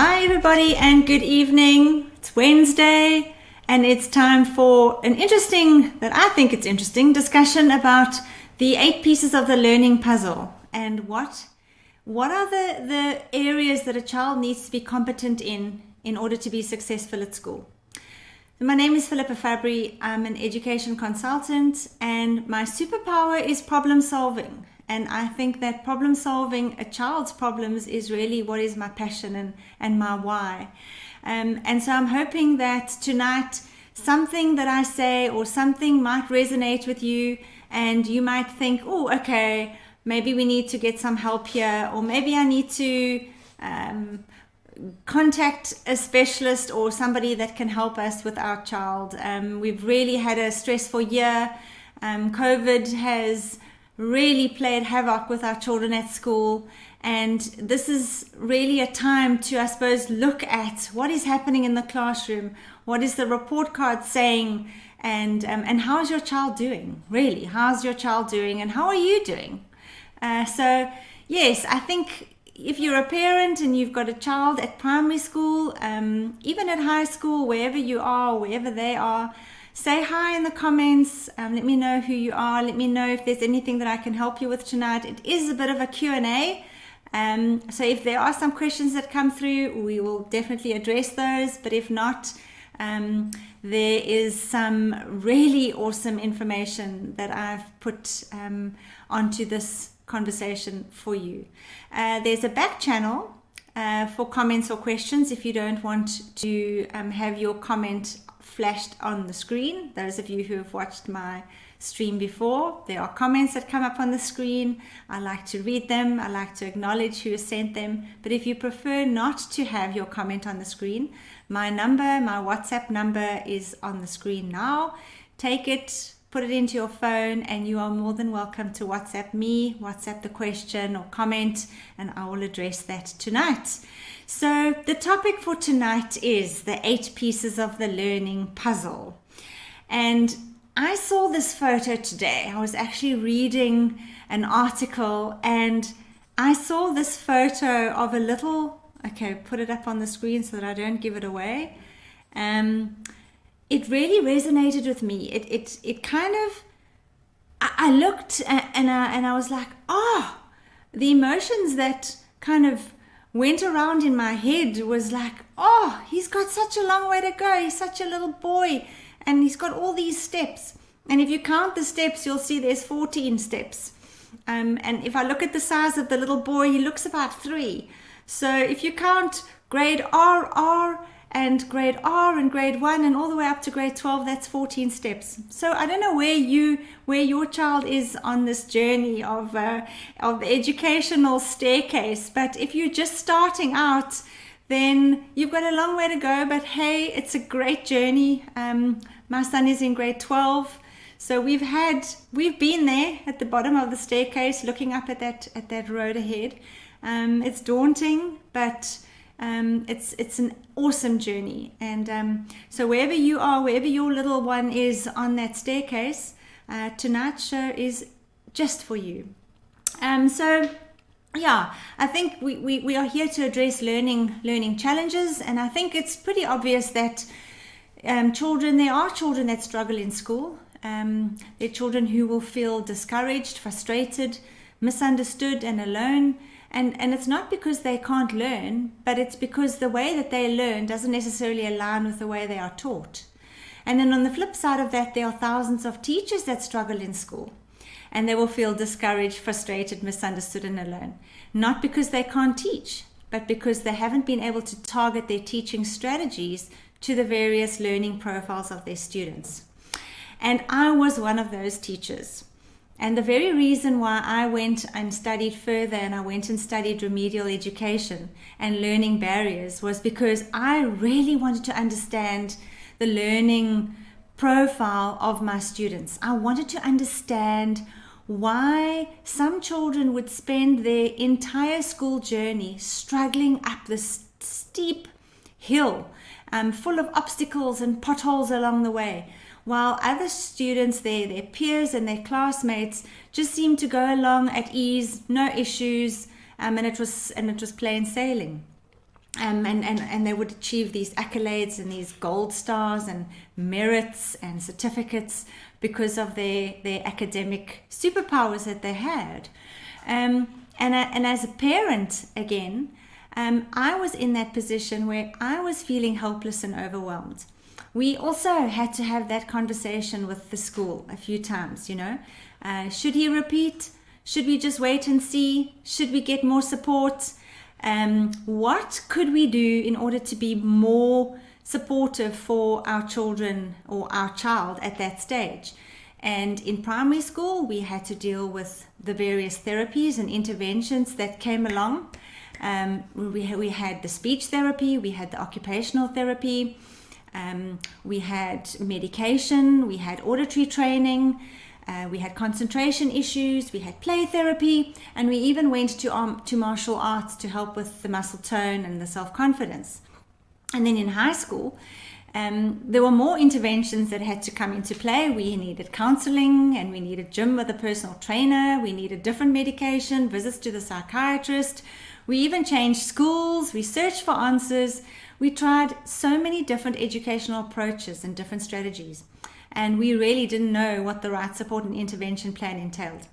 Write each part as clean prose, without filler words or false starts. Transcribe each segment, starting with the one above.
Hi everybody and good evening. It's Wednesday and it's time for an I think it's interesting, discussion about the 8 pieces of the learning puzzle and what are the areas that a child needs to be competent in order to be successful at school. My name is Philippa Fabry. I'm an education consultant and my superpower is problem solving. And I think that problem solving a child's problems is really what is my passion and my why. And so I'm hoping that tonight something that I say or something might resonate with you and you might think, oh, okay, maybe we need to get some help here, or maybe I need to contact a specialist or somebody that can help us with our child. We've really had a stressful year. COVID has really played havoc with our children at school, and this is really a time to, I suppose, look at what is happening in the classroom, what is the report card saying, and how's your child doing, really, how's your child doing and how are you doing? So yes, I think if you're a parent and you've got a child at primary school, even at high school, wherever you are, wherever they are, say hi in the comments. Let me know who you are. Let me know if there's anything that I can help you with tonight. It is a bit of a Q&A. So if there are some questions that come through, we will definitely address those. But if not, there is some really awesome information that I've put onto this conversation for you. There's a back channel for comments or questions if you don't want to have your comment flashed on the screen. Those of you who have watched my stream before, there are comments that come up on the screen. I like to read them. I like to acknowledge who has sent them. But if you prefer not to have your comment on the screen, my WhatsApp number is on the screen now. Take it, put it into your phone, and you are more than welcome to WhatsApp me, WhatsApp the question or comment, and I will address that tonight. So the topic for tonight is the 8 pieces of the learning puzzle. And I saw this photo today. I was actually reading an article and I saw this photo of a little, okay, put it up on the screen so that I don't give it away. It really resonated with me. It kind of, I looked and I was like, the emotions that kind of went around in my head was like, he's got such a long way to go. He's such a little boy and he's got all these steps. And if you count the steps, you'll see there's 14 steps. And if I look at the size of the little boy, he looks about 3. So if you count grade R, and grade R and grade 1 and all the way up to grade 12, that's 14 steps. So I don't know where your child is on this journey of the educational staircase, but if you're just starting out, then you've got a long way to go, but hey, it's a great journey. My son is in grade 12, so we've been there at the bottom of the staircase looking up at that road ahead. It's daunting, but it's an awesome journey. And so wherever you are, wherever your little one is on that staircase, tonight's show is just for you. So yeah, I think we are here to address learning challenges, and I think it's pretty obvious that there are children that struggle in school. There are children who will feel discouraged, frustrated, misunderstood and alone. And it's not because they can't learn, but it's because the way that they learn doesn't necessarily align with the way they are taught. And then on the flip side of that, there are thousands of teachers that struggle in school. And they will feel discouraged, frustrated, misunderstood, and alone. Not because they can't teach, but because they haven't been able to target their teaching strategies to the various learning profiles of their students. And I was one of those teachers. And the very reason why I went and studied further and I went and studied remedial education and learning barriers was because I really wanted to understand the learning profile of my students. I wanted to understand why some children would spend their entire school journey struggling up this steep hill, full of obstacles and potholes along the way, while other students, their peers and their classmates just seemed to go along at ease, no issues, and it was plain sailing. And they would achieve these accolades and these gold stars and merits and certificates because of their academic superpowers that they had. And as a parent, again, I was in that position where I was feeling helpless and overwhelmed. We also had to have that conversation with the school a few times, should he repeat? Should we just wait and see? Should we get more support? What could we do in order to be more supportive for our children or our child at that stage? And in primary school, we had to deal with the various therapies and interventions that came along. We had the speech therapy, we had the occupational therapy, we had medication, we had auditory training, we had concentration issues, we had play therapy, and we even went to martial arts to help with the muscle tone and the self-confidence. And then in high school, there were more interventions that had to come into play. We needed counseling, and we needed gym with a personal trainer. We needed different medication, visits to the psychiatrist. We even changed schools. We searched for answers. We tried so many different educational approaches and different strategies. And we really didn't know what the right support and intervention plan entailed.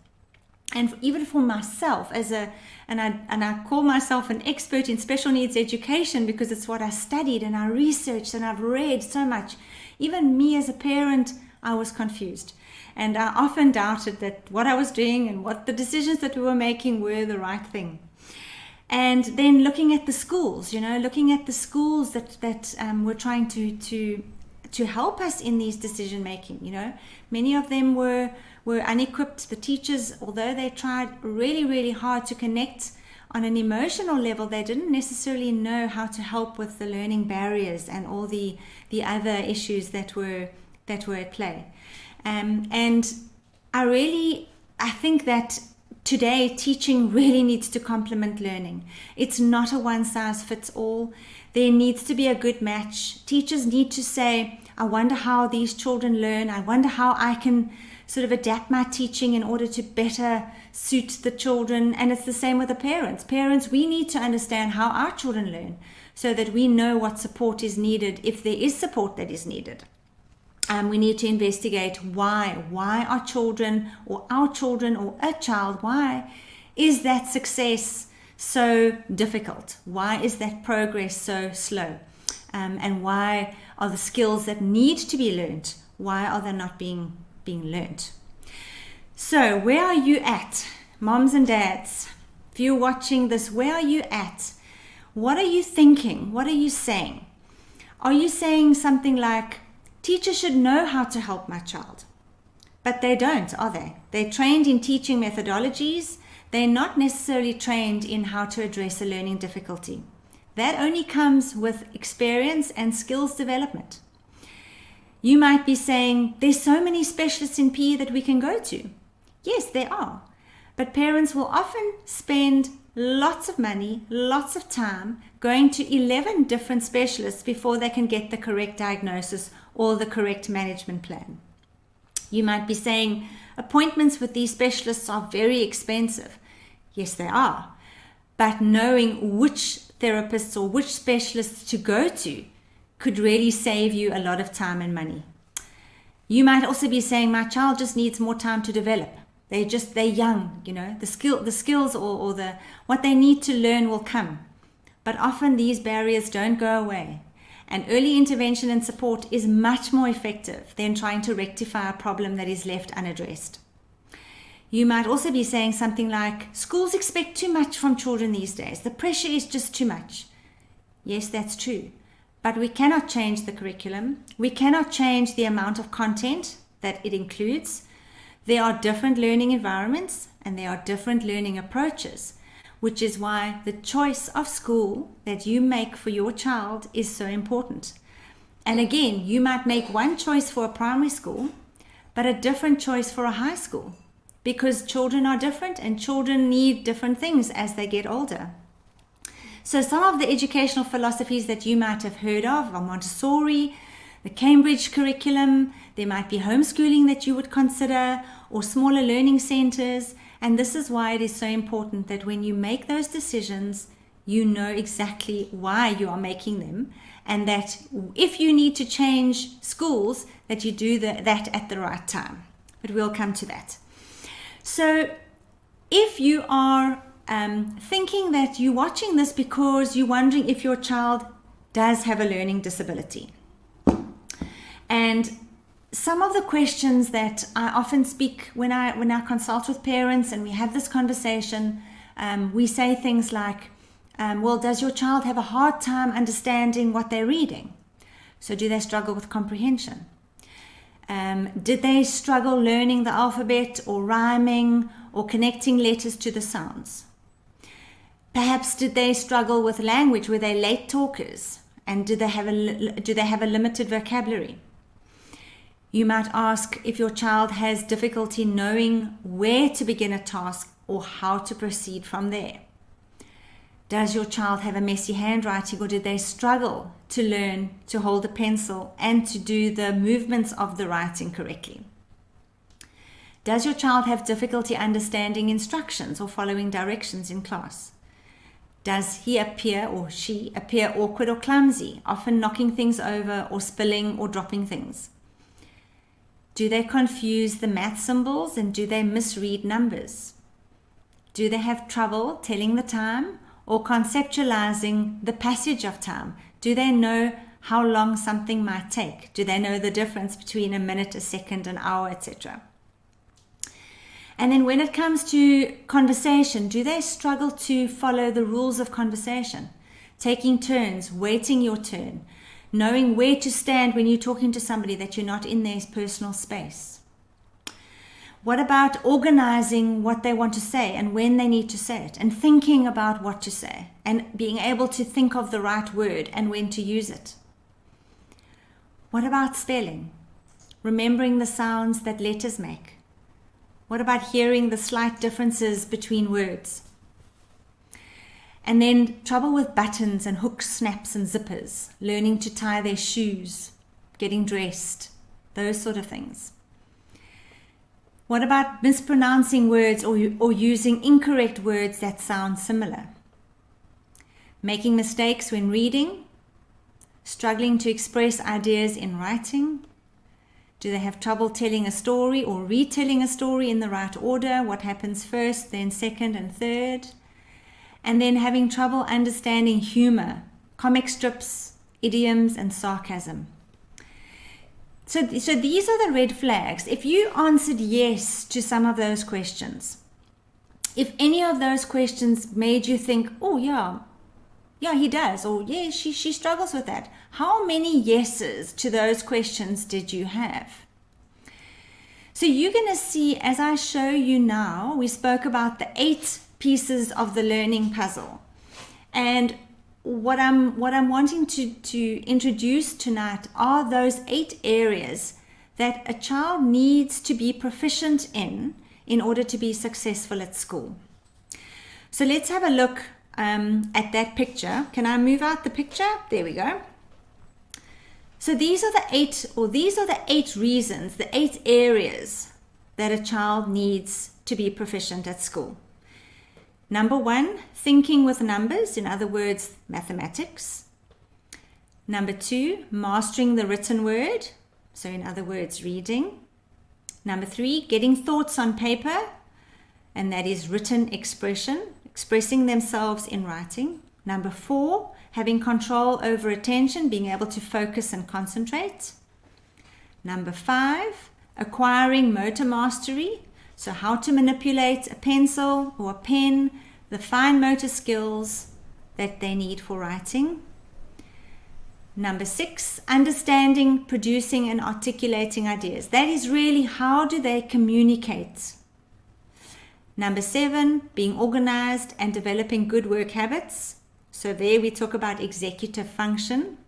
And even for myself, and I call myself an expert in special needs education because it's what I studied and I researched and I've read so much. Even me as a parent, I was confused. And I often doubted that what I was doing and what the decisions that we were making were the right thing. And then looking at the schools, that were trying to help us in these decision making, many of them were unequipped. The teachers, although they tried really, really hard to connect on an emotional level, they didn't necessarily know how to help with the learning barriers and all the other issues that were at play. And I think that today teaching really needs to complement learning. It's not a one size fits all. There needs to be a good match. Teachers need to say, I wonder how these children learn. I wonder how I can sort of adapt my teaching in order to better suit the children. And it's the same with the parents. Parents, we need to understand how our children learn so that we know what support is needed, if there is support that is needed. We need to investigate why are children or our children or a child, why is that success so difficult? Why is that progress so slow? And why are the skills that need to be learned, why are they not being learned? So where are you at, moms and dads? If you're watching this, where are you at? What are you thinking? What are you saying? Are you saying something like, teachers should know how to help my child? But they don't, are they? They're trained in teaching methodologies. They're not necessarily trained in how to address a learning difficulty. That only comes with experience and skills development. You might be saying, there's so many specialists in PE that we can go to. Yes, there are. But parents will often spend lots of money, lots of time going to 11 different specialists before they can get the correct diagnosis or the correct management plan. You might be saying, appointments with these specialists are very expensive. Yes, they are. But knowing which therapists or which specialists to go to could really save you a lot of time and money. You might also be saying, my child just needs more time to develop. They're young, the skills or what they need to learn will come. But often these barriers don't go away. And early intervention and support is much more effective than trying to rectify a problem that is left unaddressed. You might also be saying something like, schools expect too much from children these days. The pressure is just too much. Yes, that's true. But we cannot change the curriculum. We cannot change the amount of content that it includes. There are different learning environments and there are different learning approaches, which is why the choice of school that you make for your child is so important. And again, you might make one choice for a primary school, but a different choice for a high school, because children are different and children need different things as they get older. So some of the educational philosophies that you might have heard of are Montessori, the Cambridge curriculum. There might be homeschooling that you would consider, or smaller learning centers. And this is why it is so important that when you make those decisions, you know exactly why you are making them, and that if you need to change schools, that you do that at the right time. But we'll come to that. So if you are thinking that you're watching this because you're wondering if your child does have a learning disability, and some of the questions that I often speak when I consult with parents and we have this conversation, we say things like, well, does your child have a hard time understanding what they're reading? So do they struggle with comprehension? Did they struggle learning the alphabet or rhyming or connecting letters to the sounds? Perhaps did they struggle with language? Were they late talkers? And do they have a limited vocabulary? You might ask if your child has difficulty knowing where to begin a task or how to proceed from there. Does your child have a messy handwriting, or did they struggle to learn to hold a pencil and to do the movements of the writing correctly? Does your child have difficulty understanding instructions or following directions in class? Does he appear or she appear awkward or clumsy, often knocking things over or spilling or dropping things? Do they confuse the math symbols, and do they misread numbers? Do they have trouble telling the time or conceptualizing the passage of time? Do they know how long something might take? Do they know the difference between a minute, a second, an hour, etc.? And then when it comes to conversation, do they struggle to follow the rules of conversation? Taking turns, waiting your turn, knowing where to stand when you're talking to somebody that you're not in their personal space. What about organizing what they want to say and when they need to say it, and thinking about what to say and being able to think of the right word and when to use it? What about spelling? Remembering the sounds that letters make? What about hearing the slight differences between words? And then trouble with buttons and hooks, snaps and zippers, learning to tie their shoes, getting dressed, those sort of things. What about mispronouncing words or using incorrect words that sound similar? Making mistakes when reading, struggling to express ideas in writing. Do they have trouble telling a story or retelling a story in the right order? What happens first, then second and third? And then having trouble understanding humor, comic strips, idioms, and sarcasm. So these are the red flags. If you answered yes to some of those questions, if any of those questions made you think, oh yeah, he does, or yeah, she struggles with that. How many yeses to those questions did you have? So you're going to see, as I show you now, we spoke about the 8 pieces of the learning puzzle. And what I'm wanting to introduce tonight are those 8 areas that a child needs to be proficient in order to be successful at school. So let's have a look at that picture. Can I move out the picture? There we go. So these are the 8 reasons, the 8 areas that a child needs to be proficient at school. Number 1, thinking with numbers, in other words, mathematics. Number 2, mastering the written word, so in other words, reading. Number 3, getting thoughts on paper, and that is written expression, expressing themselves in writing. Number 4, having control over attention, being able to focus and concentrate. Number 5, acquiring motor mastery, so how to manipulate a pencil or a pen, the fine motor skills that they need for writing. Number 6, understanding, producing and articulating ideas. That is really how do they communicate. Number 7, being organized and developing good work habits. So there we talk about executive function.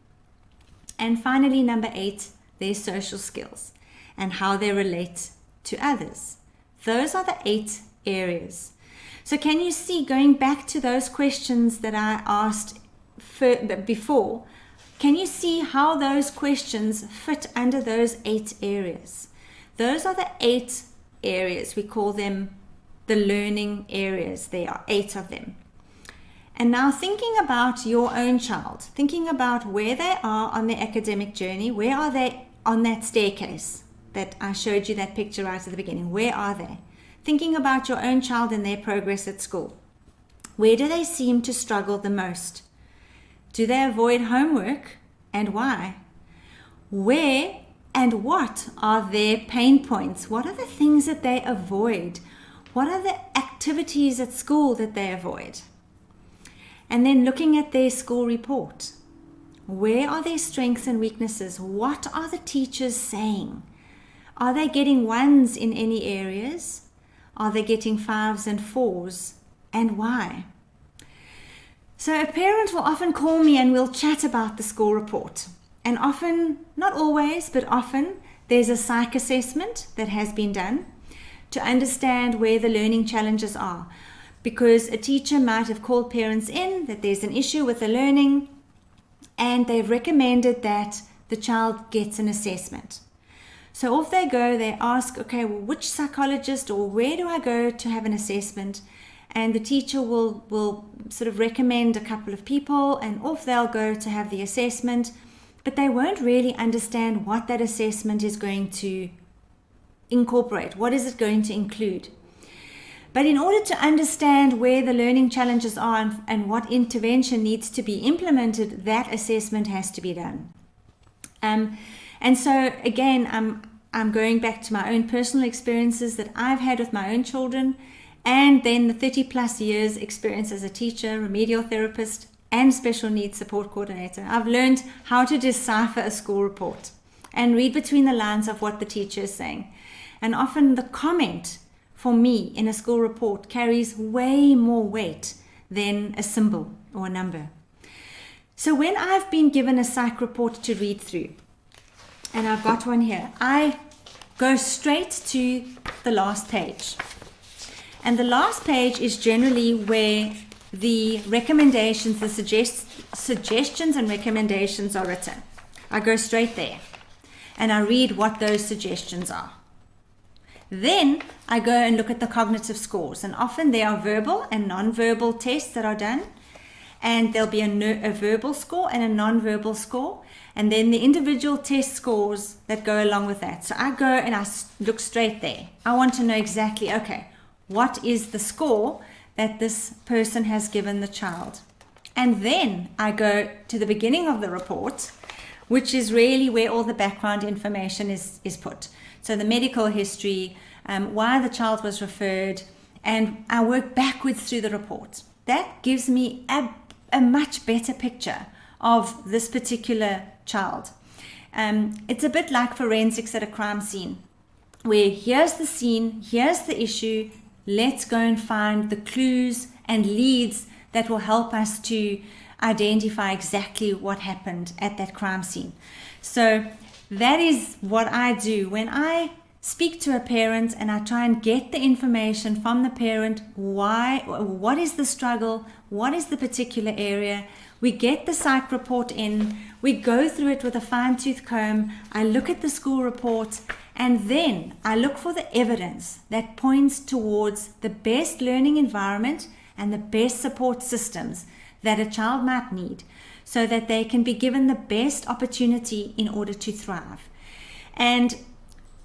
And finally, number 8, their social skills and how they relate to others. Those are the 8 areas. So can you see, going back to those questions that I asked before, can you see how those questions fit under those 8 areas? Those are the 8 areas. We call them the learning areas. There are 8 of them. And now thinking about your own child, thinking about where they are on their academic journey, where are they on that staircase that I showed you that picture right at the beginning, where are they? Thinking about your own child and their progress at school. Where do they seem to struggle the most? Do they avoid homework, and why? Where and what are their pain points? What are the things that they avoid? What are the activities at school that they avoid? And then looking at their school report. Where are their strengths and weaknesses? What are the teachers saying? Are they getting 1s in any areas? Are they getting 5s and 4s? And why? So a parent will often call me and we'll chat about the school report. And often, not always, but often, there's a psych assessment that has been done to understand where the learning challenges are. Because a teacher might have called parents in that there's an issue with the learning, and they've recommended that the child gets an assessment. So off they go, they ask, okay, well, which psychologist or where do I go to have an assessment? And the teacher will sort of recommend a couple of people, and off they'll go to have the assessment, but they won't really understand what that assessment is going to incorporate. What is it going to include? But in order to understand where the learning challenges are and what intervention needs to be implemented, that assessment has to be done. And so again, I'm going back to my own personal experiences that I've had with my own children, and then the 30 plus years experience as a teacher, remedial therapist, and special needs support coordinator. I've learned how to decipher a school report and read between the lines of what the teacher is saying. And often the comment for me in a school report carries way more weight than a symbol or a number. So when I've been given a psych report to read through, and I've got one here, I go straight to the last page. And the last page is generally where the recommendations, the suggestions and recommendations are written. I go straight there and I read what those suggestions are. Then I go and look at the cognitive scores, and often there are verbal and non-verbal tests that are done, and there'll be a verbal score and a non-verbal score, and then the individual test scores that go along with that. So I go and I look straight there. I want to know exactly, okay, what is the score that this person has given the child? And then I go to the beginning of the report, which is really where all the background information is put. So the medical history, why the child was referred, and I work backwards through the report. That gives me a much better picture of this particular child. It's a bit like forensics at a crime scene, where here's the scene, here's the issue, let's go and find the clues and leads that will help us to identify exactly what happened at that crime scene. So that is what I do when I speak to a parent and I try and get the information from the parent. What is the struggle? What is the particular area? We get the psych report in, we go through it with a fine-tooth comb, I look at the school report, and then I look for the evidence that points towards the best learning environment and the best support systems that a child might need, so that they can be given the best opportunity in order to thrive. And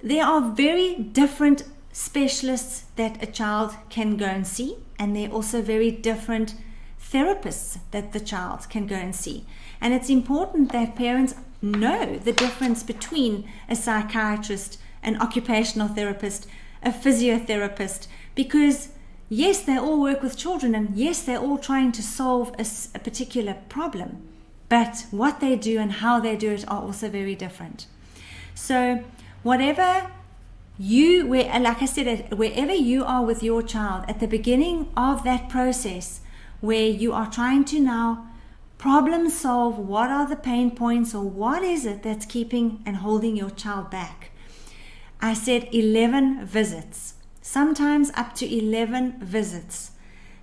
there are very different specialists that a child can go and see, and there are also very different therapists that the child can go and see. And it's important that parents know the difference between a psychiatrist, an occupational therapist, a physiotherapist, because yes, they all work with children, and yes, they're all trying to solve a particular problem, but what they do and how they do it are also very different. So whatever like I said, wherever you are with your child at the beginning of that process, where you are trying to now problem solve what are the pain points, or what is it that's keeping and holding your child back. I said 11 visits, sometimes up to 11 visits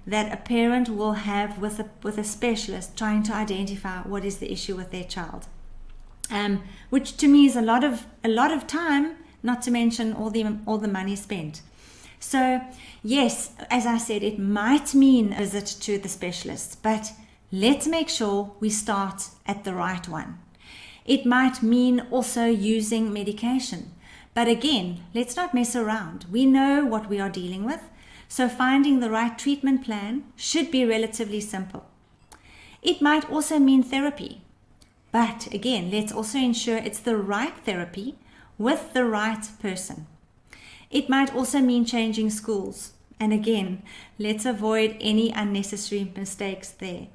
that a parent will have with a specialist trying to identify what is the issue with their child, which to me is a lot of time, not to mention all the money spent. So yes, as I said, it might mean a visit to the specialist, but let's make sure we start at the right one. It might mean also using medication. But again, let's not mess around. We know what we are dealing with, so finding the right treatment plan should be relatively simple. It might also mean therapy. But again, let's also ensure it's the right therapy with the right person. It might also mean changing schools. And again, let's avoid any unnecessary mistakes there.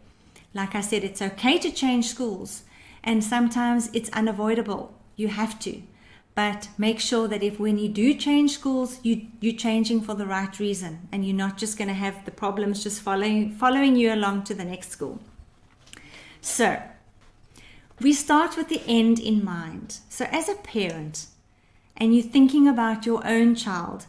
Like I said, it's okay to change schools, and sometimes it's unavoidable. You have to. But make sure that when you do change schools, you're changing for the right reason, and you're not just going to have the problems just following you along to the next school. So we start with the end in mind. So as a parent, and you're thinking about your own child,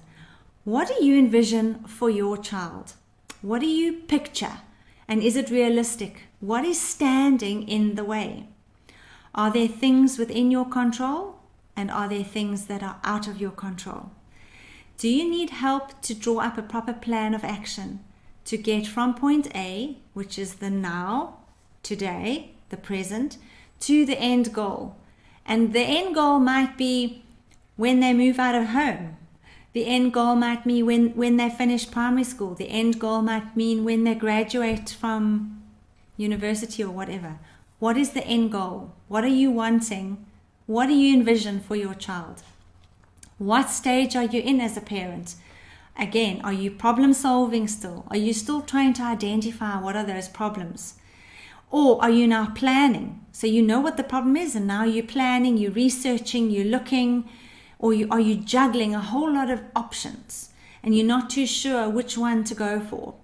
what do you envision for your child? What do you picture? And is it realistic? What is standing in the way? Are there things within your control? And are there things that are out of your control? Do you need help to draw up a proper plan of action to get from point A, which is the now, today, the present, to the end goal? And the end goal might be when they move out of home. The end goal might be when they finish primary school. The end goal might mean when they graduate from university or whatever. What is the end goal? What are you wanting? What do you envision for your child? What stage are you in as a parent? Again, are you problem solving still? Are you still trying to identify what are those problems? Or are you now planning? So you know what the problem is, and now you're planning, you're researching, you're looking, or are you juggling a whole lot of options and you're not too sure which one to go for?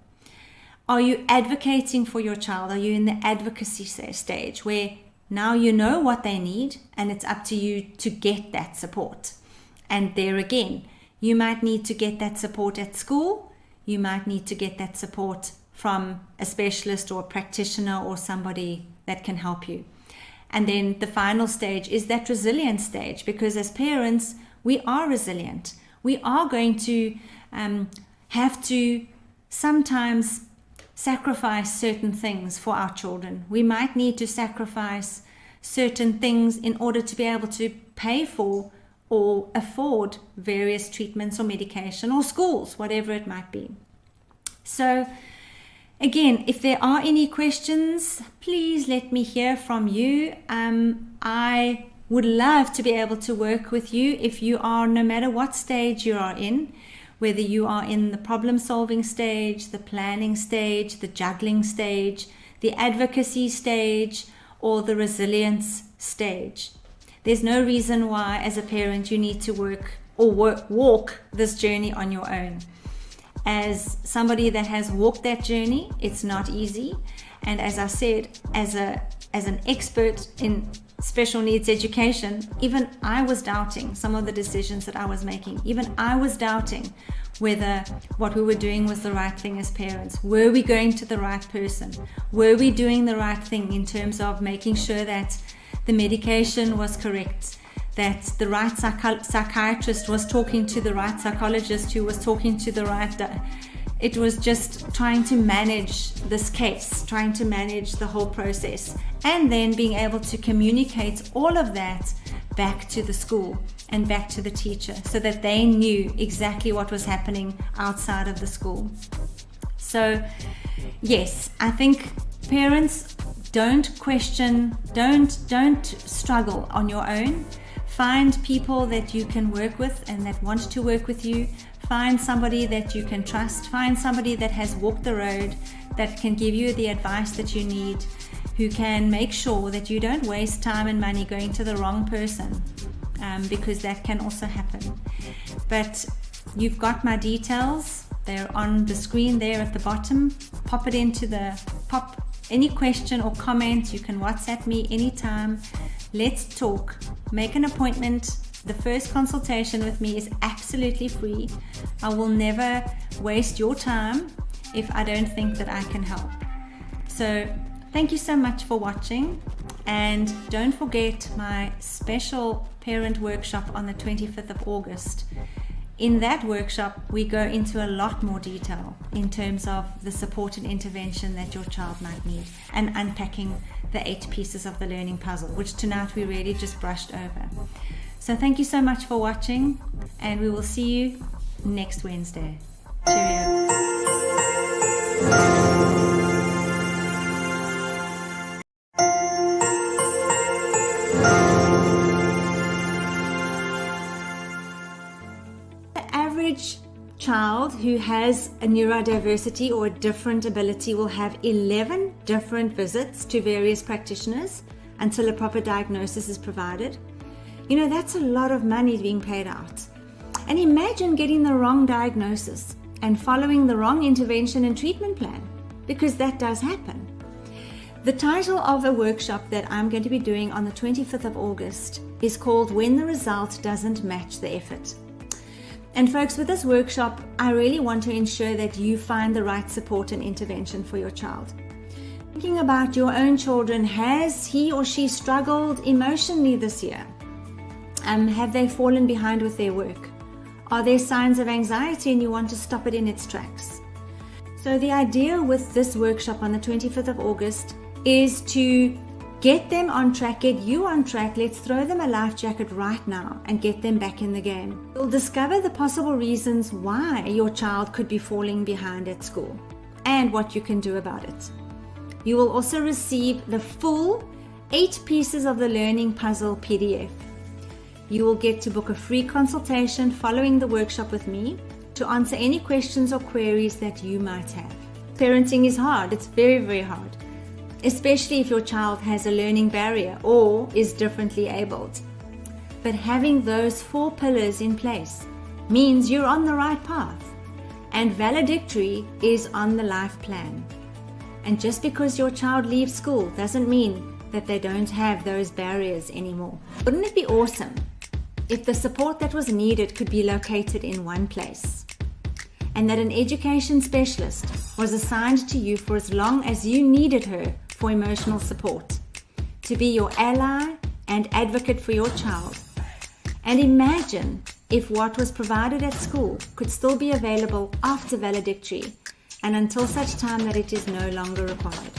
Are you advocating for your child? Are you in the advocacy stage where now you know what they need and it's up to you to get that support? And there again, you might need to get that support at school. You might need to get that support from a specialist or a practitioner or somebody that can help you. And then the final stage is that resilience stage, because as parents, we are resilient. We are going to have to sometimes sacrifice certain things for our children. We might need to sacrifice certain things in order to be able to pay for or afford various treatments or medication or schools, whatever it might be. So again, if there are any questions, please let me hear from you. I would love to be able to work with you if you are, no matter what stage you are in, whether you are in the problem solving stage, the planning stage, the juggling stage, the advocacy stage, or the resilience stage. There's no reason why as a parent you need to walk this journey on your own. As somebody that has walked that journey, it's not easy. And as I said, as an expert in special needs education, even I was doubting some of the decisions that I was making. Even I was doubting whether what we were doing was the right thing as parents. Were we going to the right person? Were we doing the right thing in terms of making sure that the medication was correct, that the right psychiatrist was talking to the right psychologist who was talking to the right... It was just trying to manage this case, trying to manage the whole process, and then being able to communicate all of that back to the school and back to the teacher so that they knew exactly what was happening outside of the school. So yes, I think parents, don't question, don't struggle on your own. Find people that you can work with and that want to work with you. Find somebody that you can trust. Find somebody that has walked the road, that can give you the advice that you need, who can make sure that you don't waste time and money going to the wrong person, because that can also happen. But you've got my details. They're on the screen there at the bottom. Pop any question or comment. You can WhatsApp me anytime. Let's talk. Make an appointment. The first consultation with me is absolutely free. I will never waste your time if I don't think that I can help. So thank you so much for watching, and don't forget my special parent workshop on the 25th of August In that workshop, we go into a lot more detail in terms of the support and intervention that your child might need, and unpacking the 8 pieces of the learning puzzle, which tonight we really just brushed over. So thank you so much for watching, and we will see you next Wednesday. Cheerio. Average child who has a neurodiversity or a different ability will have 11 different visits to various practitioners until a proper diagnosis is provided. You know, that's a lot of money being paid out. And imagine getting the wrong diagnosis and following the wrong intervention and treatment plan, because that does happen. The title of a workshop that I'm going to be doing on the 25th of August is called When the Result Doesn't Match the Effort. And folks, with this workshop, I really want to ensure that you find the right support and intervention for your child. Thinking about your own children, has he or she struggled emotionally this year? Have they fallen behind with their work? Are there signs of anxiety and you want to stop it in its tracks? So the idea with this workshop on the 25th of August is to get them on track, get you on track. Let's throw them a life jacket right now and get them back in the game. You'll discover the possible reasons why your child could be falling behind at school and what you can do about it. You will also receive the full 8 pieces of the learning puzzle PDF. You will get to book a free consultation following the workshop with me to answer any questions or queries that you might have. Parenting is hard. It's very, very hard, especially if your child has a learning barrier or is differently abled. But having those 4 pillars in place means you're on the right path, and valedictory is on the life plan. And just because your child leaves school doesn't mean that they don't have those barriers anymore. Wouldn't it be awesome if the support that was needed could be located in one place, and that an education specialist was assigned to you for as long as you needed her for emotional support, to be your ally and advocate for your child? And imagine if what was provided at school could still be available after valedictory and until such time that it is no longer required.